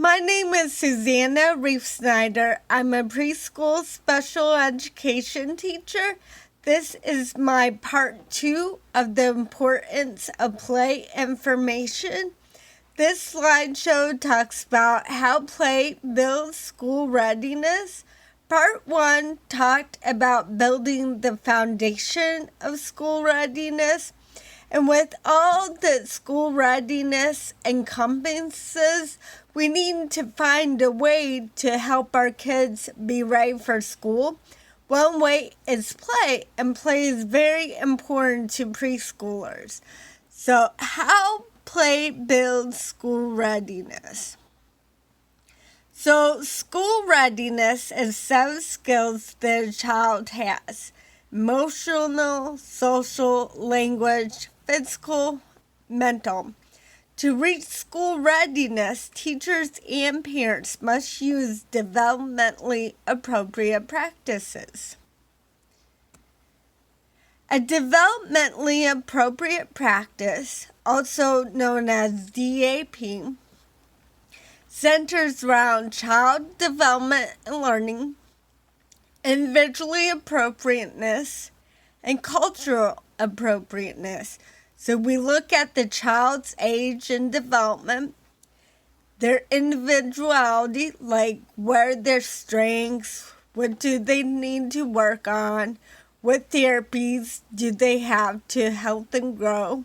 My name is Susanna Reef Snyder. I'm a preschool special education teacher. This is my part 2 of the importance of play information. This slideshow talks about how play builds school readiness. Part 1 talked about building the foundation of school readiness. And with all that school readiness encompasses, we need to find a way to help our kids be ready for school. One way is play, and play is very important to preschoolers. So, how play builds school readiness? So, school readiness is 7 skills that a child has: emotional, social, language, physical, mental. To reach school readiness, teachers and parents must use developmentally appropriate practices. A developmentally appropriate practice, also known as DAP, centers around child development and learning, individually appropriateness, and cultural appropriateness. So we look at the child's age and development, their individuality, like where their strengths, what do they need to work on, what therapies do they have to help them grow,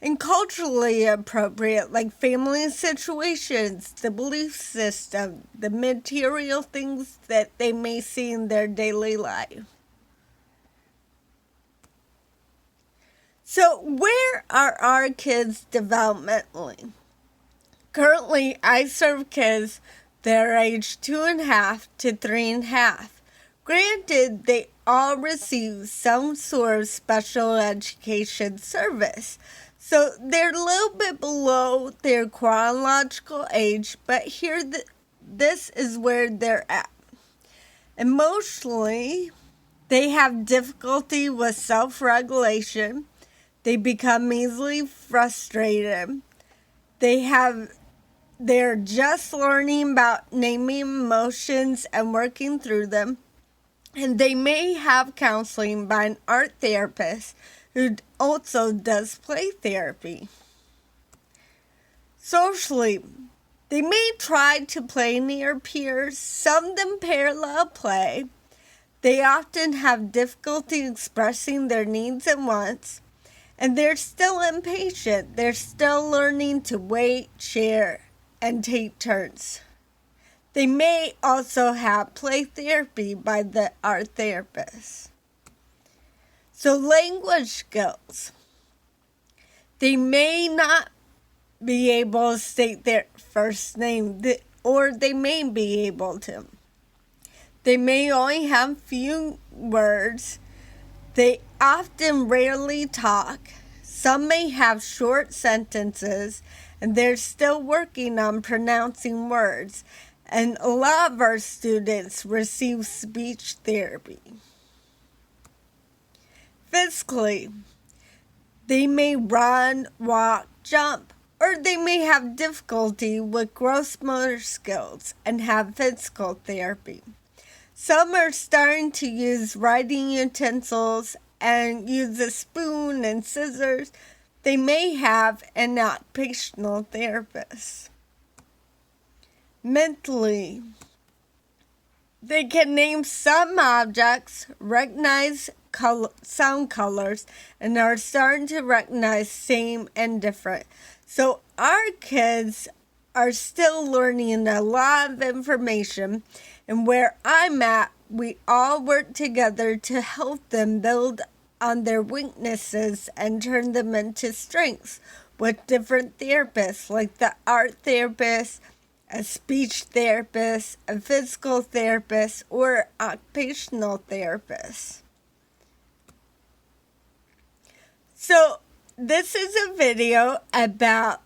and culturally appropriate, like family situations, the belief system, the material things that they may see in their daily life. So where are our kids developmentally? Currently, I serve kids that are aged 2.5 to 3.5. Granted, they all receive some sort of special education service. So they're a little bit below their chronological age, but this is where they're at. Emotionally, they have difficulty with self-regulation. They become easily frustrated. They're just learning about naming emotions and working through them. And they may have counseling by an art therapist who also does play therapy. Socially, they may try to play near peers. Some of them parallel play. They often have difficulty expressing their needs and wants. And they're still impatient. They're still learning to wait, share, and take turns. They may also have play therapy by the art therapist. So language skills. They may not be able to state their first name, or they may be able to. They may only have few words. They often rarely talk. Some may have short sentences, and they're still working on pronouncing words. And a lot of our students receive speech therapy. Physically, they may run, walk, jump, or they may have difficulty with gross motor skills and have physical therapy. Some are starting to use writing utensils and use a spoon and scissors. They may have an occupational therapist. Mentally, they can name some objects, recognize sound colors, and are starting to recognize same and different. So our kids are still learning a lot of information, and where I'm at, we all work together to help them build on their weaknesses and turn them into strengths with different therapists, like the art therapist, a speech therapist, a physical therapist, or occupational therapist. So this is a video about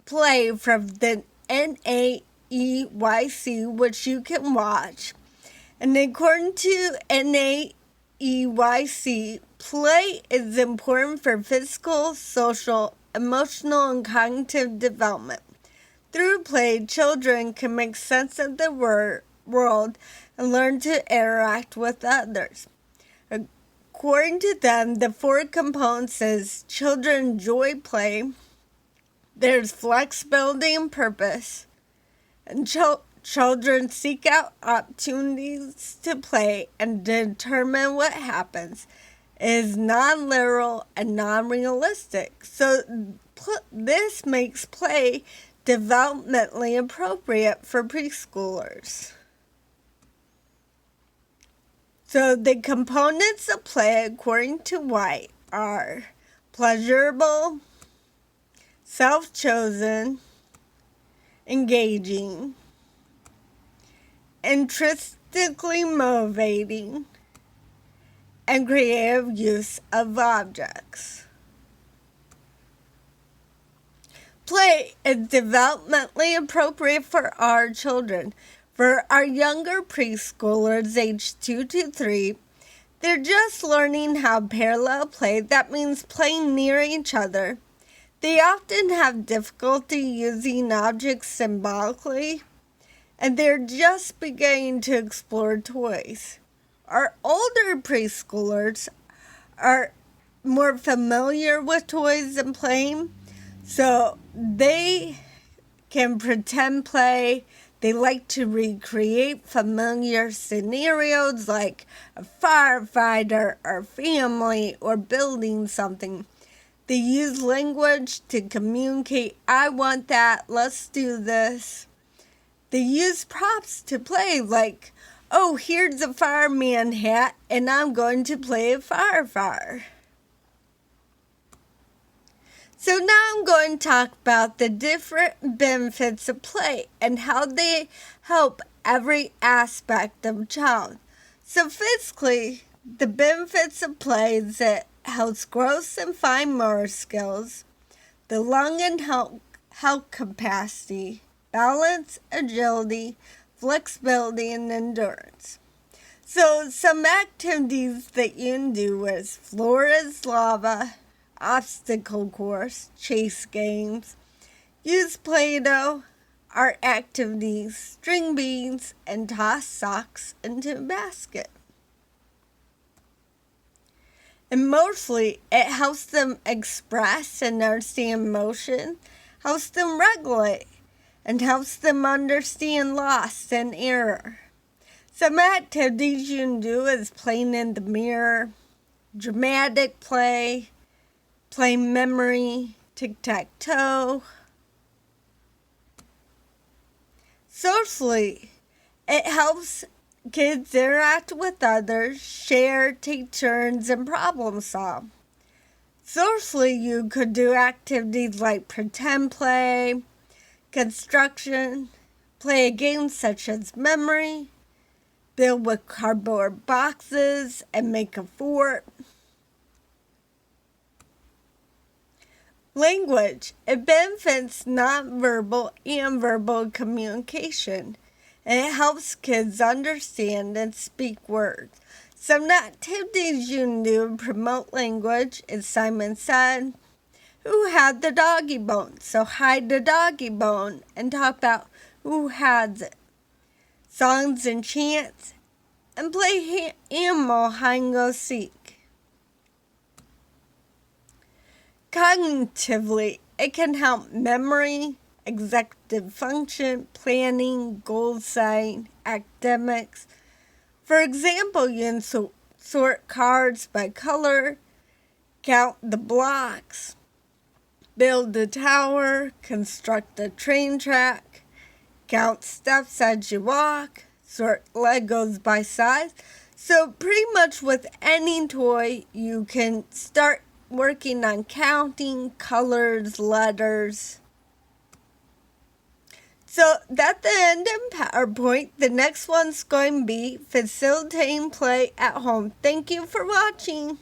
play from the NAEYC, which you can watch. And according to NAEYC, play is important for physical, social, emotional, and cognitive development. Through play, children can make sense of the world and learn to interact with others. According to them, the 4 components is children enjoy play, there's flexibility and purpose, and children seek out opportunities to play and determine what happens. It is non-literal and non-realistic. So this makes play developmentally appropriate for preschoolers. So the components of play, according to White, are pleasurable, self-chosen, engaging, intrinsically motivating, and creative use of objects. Play is developmentally appropriate for our children. For our younger preschoolers aged 2 to 3, they're just learning how parallel play, that means playing near each other. They often have difficulty using objects symbolically, and they're just beginning to explore toys. Our older preschoolers are more familiar with toys and playing, so they can pretend play. They like to recreate familiar scenarios like a firefighter or family or building something. They use language to communicate, I want that, let's do this. They use props to play like, oh, here's a fireman hat and I'm going to play a firefighter. So now I'm going to talk about the different benefits of play and how they help every aspect of a child. So physically, the benefits of play is that it helps gross and fine motor skills, the lung and health capacity, balance, agility, flexibility, and endurance. So some activities that you can do is floor is lava, obstacle course, chase games, use Play-Doh, art activities, string beans, and toss socks into a basket. And mostly, it helps them express and understand emotion, helps them regulate, and helps them understand loss and error. Some activities you can do is playing in the mirror, dramatic play, play memory, tic-tac-toe. Socially, it helps kids interact with others, share, take turns, and problem solve. Socially, you could do activities like pretend play, construction, play a game such as memory, build with cardboard boxes and make a fort. Language. It benefits nonverbal and verbal communication, and it helps kids understand and speak words. Some activities you can do to promote language, as Simon said, who had the doggy bone? So hide the doggy bone and talk about who has it. Songs and chants, and play animal hide and go seek. Cognitively, it can help memory, executive function, planning, goal setting, academics. For example, you can sort cards by color, count the blocks, build a tower, construct a train track, count steps as you walk, sort Legos by size. So pretty much with any toy, you can start working on counting, colors, letters. So that's the end of PowerPoint. The next one's going to be facilitating play at home. Thank you for watching.